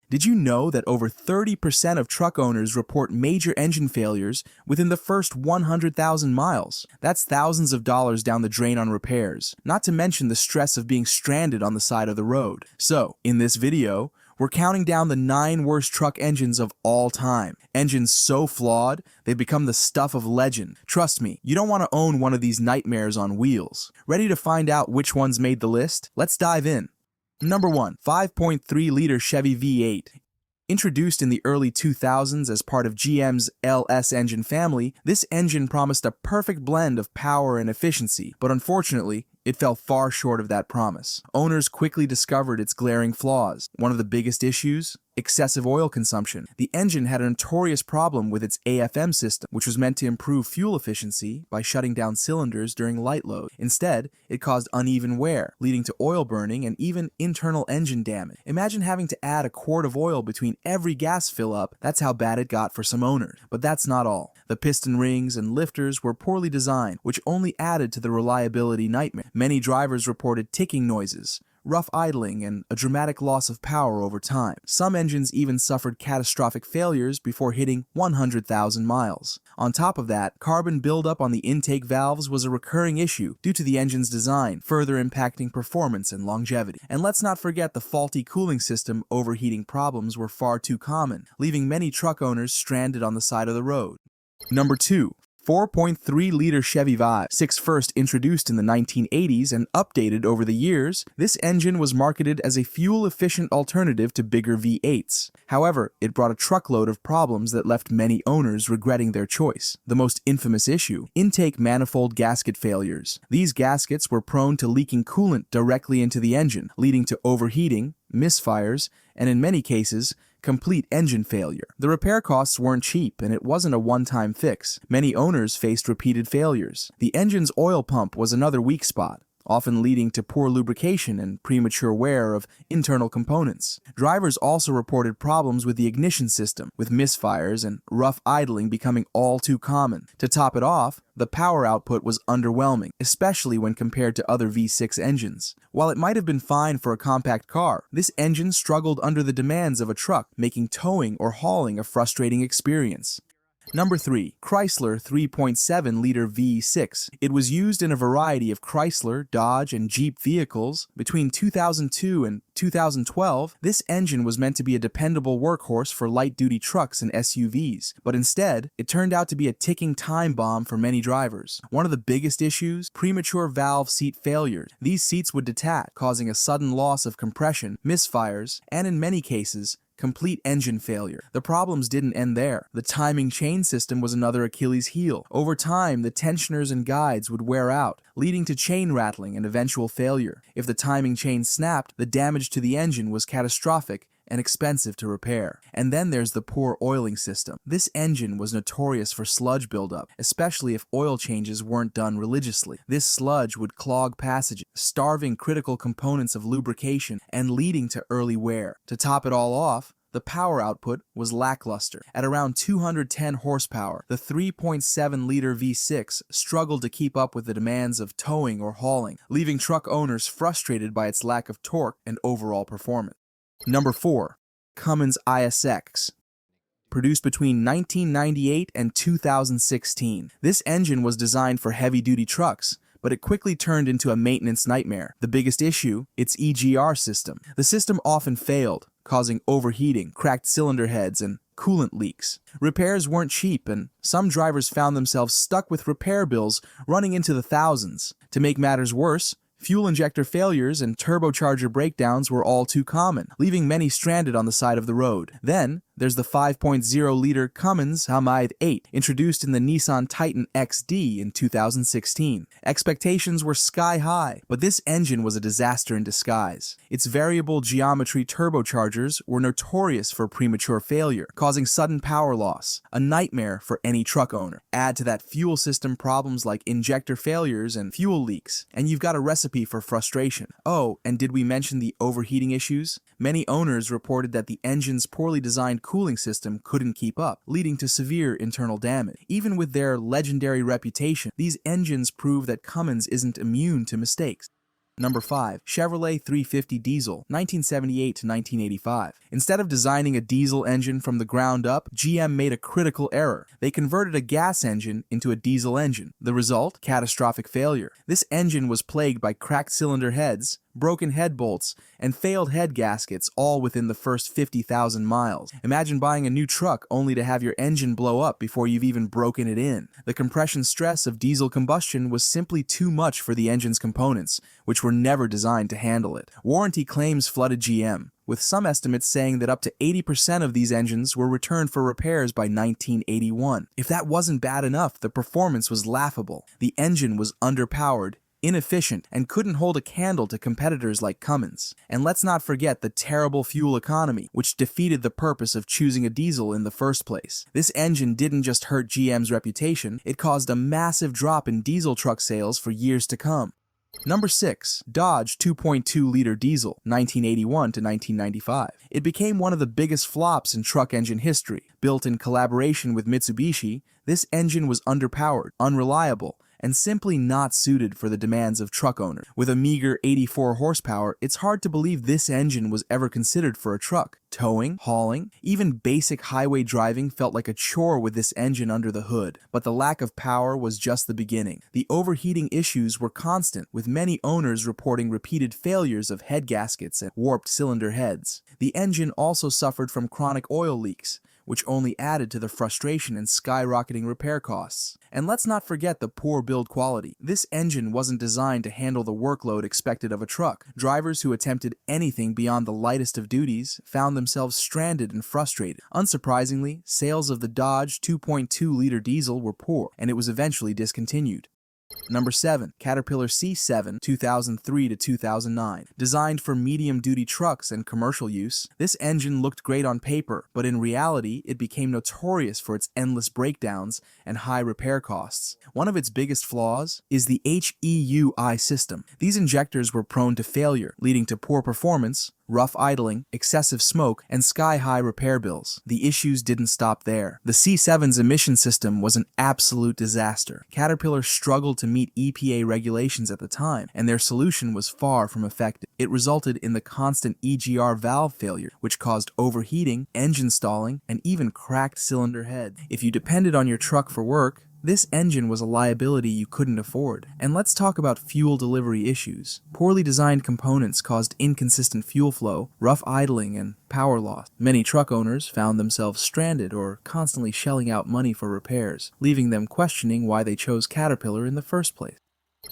Did you know that over 30% of truck owners report major engine failures within the first 100,000 miles? That's thousands of dollars down the drain on repairs, not to mention the stress of being stranded on the side of the road. So, in this video, we're counting down the 9 worst truck engines of all time. Engines so flawed, they've become the stuff of legend. Trust me, you don't want to own one of these nightmares on wheels. Ready to find out which ones made the list? Let's dive in. Number 1. 5.3-liter Chevy V8. Introduced in the early 2000s as part of GM's LS engine family, this engine promised a perfect blend of power and efficiency, but unfortunately, it fell far short of that promise. Owners quickly discovered its glaring flaws. One of the biggest issues? Excessive oil consumption. The engine had a notorious problem with its AFM system, which was meant to improve fuel efficiency by shutting down cylinders during light load. Instead, it caused uneven wear, leading to oil burning and even internal engine damage. Imagine having to add a quart of oil between every gas fill-up. That's how bad it got for some owners. But that's not all. The piston rings and lifters were poorly designed, which only added to the reliability nightmare. Many drivers reported ticking noises, rough idling, and a dramatic loss of power over time. Some engines even suffered catastrophic failures before hitting 100,000 miles. On top of that, carbon buildup on the intake valves was a recurring issue due to the engine's design, further impacting performance and longevity. And let's not forget the faulty cooling system. Overheating problems were far too common, leaving many truck owners stranded on the side of the road. Number 2. 4.3-liter Chevy V6. First introduced in the 1980s and updated over the years, this engine was marketed as a fuel-efficient alternative to bigger V8s. However, it brought a truckload of problems that left many owners regretting their choice. The most infamous issue: intake manifold gasket failures. These gaskets were prone to leaking coolant directly into the engine, leading to overheating, misfires, and in many cases, complete engine failure. The repair costs weren't cheap, and it wasn't a one-time fix. Many owners faced repeated failures. The engine's oil pump was another weak spot, often leading to poor lubrication and premature wear of internal components. Drivers also reported problems with the ignition system, with misfires and rough idling becoming all too common. To top it off, the power output was underwhelming, especially when compared to other V6 engines. While it might have been fine for a compact car, this engine struggled under the demands of a truck, making towing or hauling a frustrating experience. Number 3. Chrysler 3.7-liter V6. It was used in a variety of Chrysler, Dodge, and Jeep vehicles. Between 2002 and 2012, this engine was meant to be a dependable workhorse for light-duty trucks and SUVs, but instead, it turned out to be a ticking time bomb for many drivers. One of the biggest issues? Premature valve seat failures. These seats would detach, causing a sudden loss of compression, misfires, and in many cases, complete engine failure. The problems didn't end there. The timing chain system was another Achilles heel. Over time, the tensioners and guides would wear out, leading to chain rattling and eventual failure. If the timing chain snapped, the damage to the engine was catastrophic and expensive to repair. And then there's the poor oiling system. This engine was notorious for sludge buildup, especially if oil changes weren't done religiously. This sludge would clog passages, starving critical components of lubrication and leading to early wear. To top it all off, the power output was lackluster. At around 210 horsepower, the 3.7-liter V6 struggled to keep up with the demands of towing or hauling, leaving truck owners frustrated by its lack of torque and overall performance. Number 4. Cummins ISX. Produced between 1998 and 2016. This engine was designed for heavy-duty trucks, but it quickly turned into a maintenance nightmare. The biggest issue? Its EGR system. The system often failed, causing overheating, cracked cylinder heads, and coolant leaks. Repairs weren't cheap, and some drivers found themselves stuck with repair bills running into the thousands. To make matters worse, fuel injector failures and turbocharger breakdowns were all too common, leaving many stranded on the side of the road. Then, there's the 5.0-liter Cummins ISX, introduced in the Nissan Titan XD in 2016. Expectations were sky high, but this engine was a disaster in disguise. Its variable geometry turbochargers were notorious for premature failure, causing sudden power loss, a nightmare for any truck owner. Add to that fuel system problems like injector failures and fuel leaks, and you've got a recipe for frustration. Oh, and did we mention the overheating issues? Many owners reported that the engine's poorly designed cooling system couldn't keep up, leading to severe internal damage. Even with their legendary reputation, these engines prove that Cummins isn't immune to mistakes. Number 5. Chevrolet 350 Diesel, 1978 to 1985. Instead of designing a diesel engine from the ground up, GM made a critical error. They converted a gas engine into a diesel engine. The result? Catastrophic failure. This engine was plagued by cracked cylinder heads, broken head bolts, and failed head gaskets, all within the first 50,000 miles. Imagine buying a new truck only to have your engine blow up before you've even broken it in. The compression stress of diesel combustion was simply too much for the engine's components, which were never designed to handle it. Warranty claims flooded GM, with some estimates saying that up to 80% of these engines were returned for repairs by 1981. If that wasn't bad enough, the performance was laughable. The engine was underpowered, inefficient, and couldn't hold a candle to competitors like Cummins. And let's not forget the terrible fuel economy, which defeated the purpose of choosing a diesel in the first place. This engine didn't just hurt GM's reputation, it caused a massive drop in diesel truck sales for years to come. Number 6. Dodge 2.2-liter Diesel, 1981 to 1995. It became one of the biggest flops in truck engine history. Built in collaboration with Mitsubishi, this engine was underpowered, unreliable, and simply not suited for the demands of truck owners. With a meager 84 horsepower, it's hard to believe this engine was ever considered for a truck. Towing, hauling, even basic highway driving felt like a chore with this engine under the hood. But the lack of power was just the beginning. The overheating issues were constant, with many owners reporting repeated failures of head gaskets and warped cylinder heads. The engine also suffered from chronic oil leaks, which only added to the frustration and skyrocketing repair costs. And let's not forget the poor build quality. This engine wasn't designed to handle the workload expected of a truck. Drivers who attempted anything beyond the lightest of duties found themselves stranded and frustrated. Unsurprisingly, sales of the Dodge 2.2-liter diesel were poor, and it was eventually discontinued. Number 7. Caterpillar C7, 2003 to 2009. Designed for medium-duty trucks and commercial use, this engine looked great on paper, but in reality, it became notorious for its endless breakdowns and high repair costs. One of its biggest flaws is the HEUI system. These injectors were prone to failure, leading to poor performance, rough idling, excessive smoke, and sky-high repair bills. The issues didn't stop there. The C7's emission system was an absolute disaster. Caterpillar struggled to meet EPA regulations at the time, and their solution was far from effective. It resulted in the constant EGR valve failure, which caused overheating, engine stalling, and even cracked cylinder heads. If you depended on your truck for work, this engine was a liability you couldn't afford. And let's talk about fuel delivery issues. Poorly designed components caused inconsistent fuel flow, rough idling, and power loss. Many truck owners found themselves stranded or constantly shelling out money for repairs, leaving them questioning why they chose Caterpillar in the first place.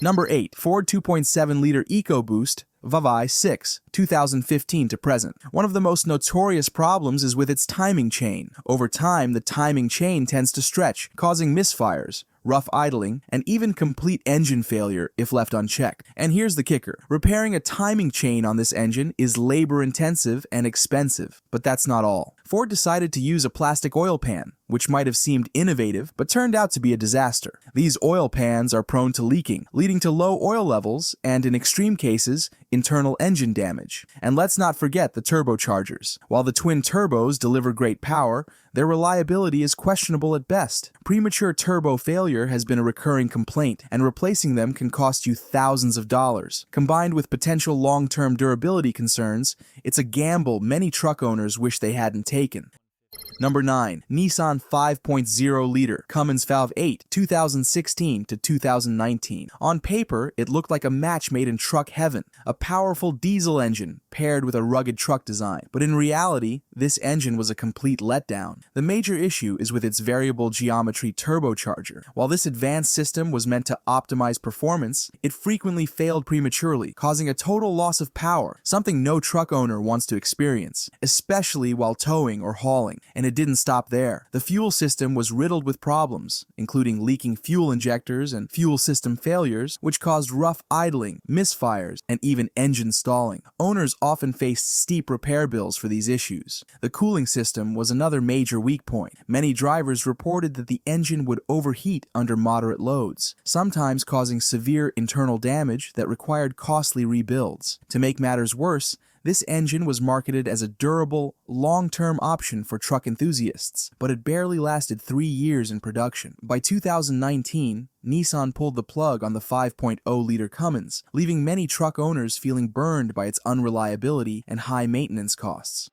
Number 8. Ford 2.7-liter EcoBoost V6, 2015 to present. One of the most notorious problems is with its timing chain. Over time, the timing chain tends to stretch, causing misfires, rough idling, and even complete engine failure if left unchecked. And here's the kicker. Repairing a timing chain on this engine is labor-intensive and expensive. But that's not all. Ford decided to use a plastic oil pan, which might have seemed innovative, but turned out to be a disaster. These oil pans are prone to leaking, leading to low oil levels and, in extreme cases, internal engine damage. And let's not forget the turbochargers. While the twin turbos deliver great power, their reliability is questionable at best. Premature turbo failure has been a recurring complaint, and replacing them can cost you thousands of dollars. Combined with potential long-term durability concerns, it's a gamble many truck owners wish they hadn't taken. Number 9. Nissan 5.0-liter Cummins V8, 2016 to 2019. On paper, it looked like a match made in truck heaven, a powerful diesel engine paired with a rugged truck design. But in reality, this engine was a complete letdown. The major issue is with its variable geometry turbocharger. While this advanced system was meant to optimize performance, it frequently failed prematurely, causing a total loss of power, something no truck owner wants to experience, especially while towing or hauling. And it didn't stop there. The fuel system was riddled with problems, including leaking fuel injectors and fuel system failures, which caused rough idling, misfires, and even engine stalling. Owners often faced steep repair bills for these issues. The cooling system was another major weak point. Many drivers reported that the engine would overheat under moderate loads, sometimes causing severe internal damage that required costly rebuilds. To make matters worse, This engine was marketed as a durable, long-term option for truck enthusiasts, but it barely lasted 3 years in production. By 2019, Nissan pulled the plug on the 5.0-liter Cummins, leaving many truck owners feeling burned by its unreliability and high maintenance costs.